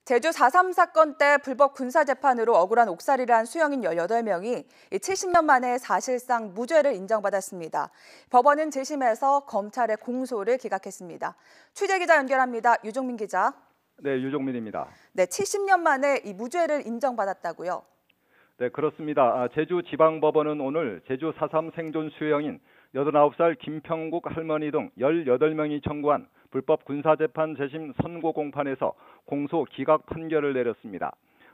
제주 4.3 사건 때 불법 군사재판으로 억울한 옥살이를 수형인 18명이 70년 만에 사실상 무죄를 인정받았습니다. 법원은 재심에서 검찰의 공소를 기각했습니다. 취재기자 연결합니다. 유종민 기자. 네, 유종민입니다. 네, 70년 만에 이 무죄를 인정받았다고요? 네, 그렇습니다. 제주지방법원은 오늘 제주 4.3 생존 수형인 89살 김평국 할머니 등 18명이 청구한 불법 군사재판 재심 선고 공판에서 공소 기각 판결을 내렸습니다.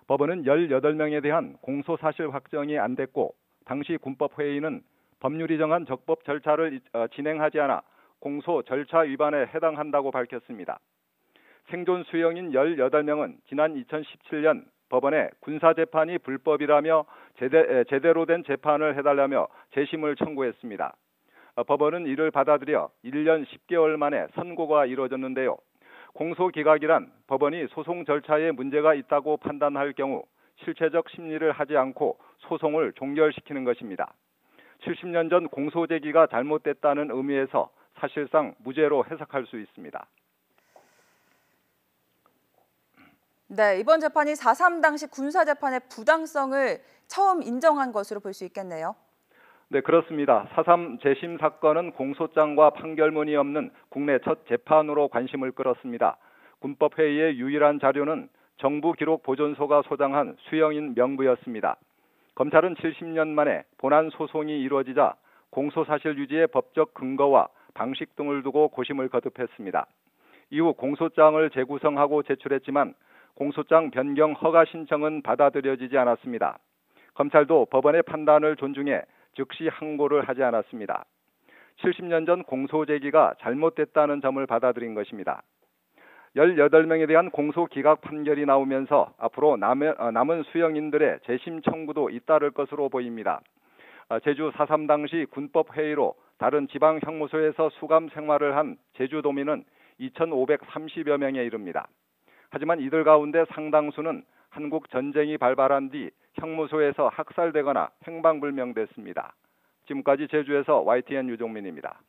법원은 18명에 대한 공소 사실 확정이 안 됐고 당시 군법회의는 법률이 정한 적법 절차를 진행하지 않아 공소 절차 위반에 해당한다고 밝혔습니다. 생존 수형인 18명은 지난 2017년 법원에 군사재판이 불법이라며 제대로 된 재판을 해달라며 재심을 청구했습니다. 법원은 이를 받아들여 1년 10개월 만에 선고가 이루어졌는데요. 공소 기각이란 법원이 소송 절차에 문제가 있다고 판단할 경우 실체적 심리를 하지 않고 소송을 종결시키는 것입니다. 70년 전 공소 제기가 잘못됐다는 의미에서 사실상 무죄로 해석할 수 있습니다. 네, 이번 재판이 4.3 당시 군사재판의 부당성을 처음 인정한 것으로 볼 수 있겠네요. 네, 그렇습니다. 4.3 재심 사건은 공소장과 판결문이 없는 국내 첫 재판으로 관심을 끌었습니다. 군법회의의 유일한 자료는 정부 기록 보존소가 소장한 수형인 명부였습니다. 검찰은 70년 만에 본안 소송이 이루어지자 공소사실 유지의 법적 근거와 방식 등을 두고 고심을 거듭했습니다. 이후 공소장을 재구성하고 제출했지만 공소장 변경 허가 신청은 받아들여지지 않았습니다. 검찰도 법원의 판단을 존중해 즉시 항고를 하지 않았습니다. 70년 전 공소 제기가 잘못됐다는 점을 받아들인 것입니다. 18명에 대한 공소 기각 판결이 나오면서 앞으로 남은 수형인들의 재심 청구도 잇따를 것으로 보입니다. 제주 4.3 당시 군법회의로 다른 지방 형무소에서 수감 생활을 한 제주도민은 2,530여 명에 이릅니다. 하지만 이들 가운데 상당수는 한국 전쟁이 발발한 뒤 형무소에서 학살되거나 행방불명됐습니다. 지금까지 제주에서 YTN 유종민입니다.